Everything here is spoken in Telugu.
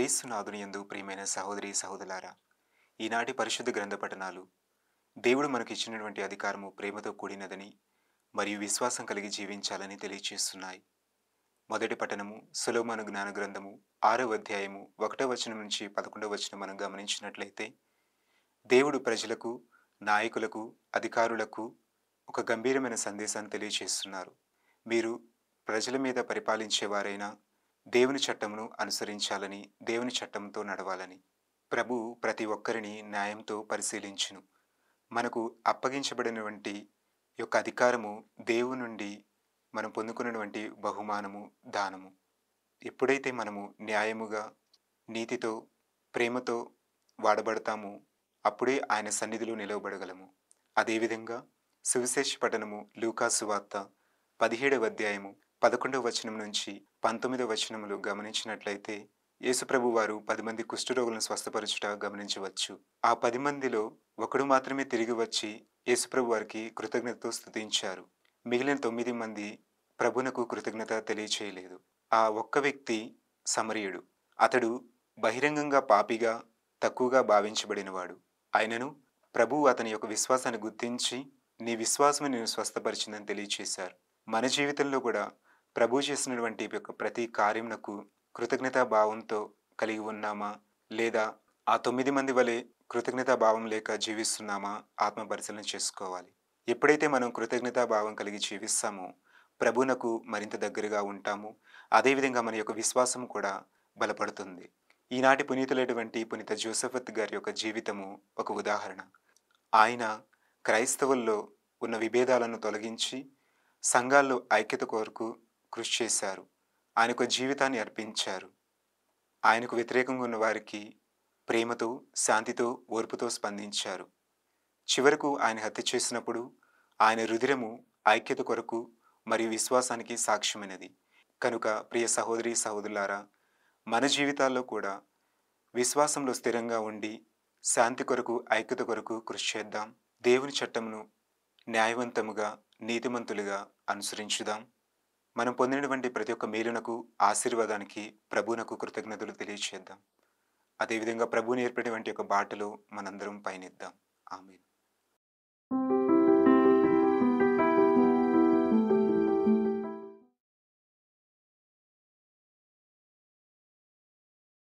క్రీస్తునాథుని యందు ప్రియమైన సహోదరి సహోదరులారా, ఈనాటి పరిశుద్ధ గ్రంథ పఠనాలు దేవుడు మనకి ఇచ్చినటువంటి అధికారము ప్రేమతో కూడినదని మరియు విశ్వాసం కలిగి జీవించాలని తెలియచేస్తున్నాయి. మొదటి పఠనము సొలొమోను జ్ఞాన గ్రంథము 6వ అధ్యాయము 1వ వచనం నుంచి 11వ వచనం మనం గమనించినట్లయితే, దేవుడు ప్రజలకు, నాయకులకు, అధికారులకు ఒక గంభీరమైన సందేశాన్ని తెలియచేస్తున్నారు. మీరు ప్రజల మీద పరిపాలించేవారైనా దేవుని చట్టమును అనుసరించాలని, దేవుని చట్టంతో నడవాలని. ప్రభు ప్రతి ఒక్కరిని న్యాయంతో పరిశీలించును. మనకు అప్పగించబడినటువంటి యొక్క అధికారము దేవుని నుండి మనం పొందుకున్నటువంటి బహుమానము, దానము. ఎప్పుడైతే మనము న్యాయముగా, నీతితో, ప్రేమతో వాడబడతామో అప్పుడే ఆయన సన్నిధిలో నిలవబడగలము. అదేవిధంగా సువిశేష పఠనము లూకా సువార్త 17వ అధ్యాయము 11వ వచనం నుంచి 19వ వచనములు గమనించినట్లయితే, యేసుప్రభు వారు 10 మంది కుష్ఠరోగులను స్వస్థపరచుట గమనించవచ్చు. ఆ 10 మందిలో ఒకడు మాత్రమే తిరిగి వచ్చి యేసుప్రభు వారికి కృతజ్ఞతతో స్తుతించారు. మిగిలిన 9 మంది ప్రభునకు కృతజ్ఞత తెలియచేయలేదు. ఆ ఒక్క వ్యక్తి సమరయుడు. అతడు బహిరంగంగా పాపిగా, తక్కువగా భావించబడినవాడు. ఆయనను ప్రభువు అతని యొక్క విశ్వాసాన్ని గుర్తించి, నీ విశ్వాసము నిన్ను స్వస్థపరిచిందని తెలియచేశారు. మన జీవితంలో కూడా ప్రభువు చేసినటువంటి యొక్క ప్రతి కార్యమునకు కృతజ్ఞతా భావంతో కలిగి ఉన్నామా, లేదా ఆ 9 మంది వలె కృతజ్ఞతా భావం లేక జీవిస్తున్నామా ఆత్మ పరిశీలన చేసుకోవాలి. ఎప్పుడైతే మనం కృతజ్ఞతా భావం కలిగి జీవిస్తామో ప్రభువునకు మరింత దగ్గరగా ఉంటాము. అదేవిధంగా మన యొక్క విశ్వాసం కూడా బలపడుతుంది. ఈనాటి పునీతులైనటువంటి పునీత జోసెఫత్ గారి యొక్క జీవితము ఒక ఉదాహరణ. ఆయన క్రైస్తవుల్లో ఉన్న విభేదాలను తొలగించి సంఘాల్లో ఐక్యత కొరకు కృషి చేశారు. ఆయనకు జీవితాన్ని అర్పించారు. ఆయనకు వ్యతిరేకంగా ఉన్న వారికి ప్రేమతో, శాంతితో, ఓర్పుతో స్పందించారు. చివరకు ఆయన హత్య చేసినప్పుడు ఆయన రుధిరము ఐక్యత కొరకు మరియు విశ్వాసానికి సాక్ష్యమైనది. కనుక ప్రియ సహోదరి సహోదరులారా, మన జీవితాల్లో కూడా విశ్వాసంలో స్థిరంగా ఉండి శాంతి కొరకు, ఐక్యత కొరకు కృషి చేద్దాం. దేవుని చట్టమును న్యాయవంతముగా, నీతిమంతులుగా అనుసరించుదాం. మనం పొందినటువంటి ప్రతి ఒక్క మేలునకు, ఆశీర్వాదానికి ప్రభువునకు కృతజ్ఞతలు తెలియచేద్దాం. అదేవిధంగా ప్రభువు నేర్పినటువంటి ఒక బాటలో మనందరం పయనిద్దాం. ఆమేన్.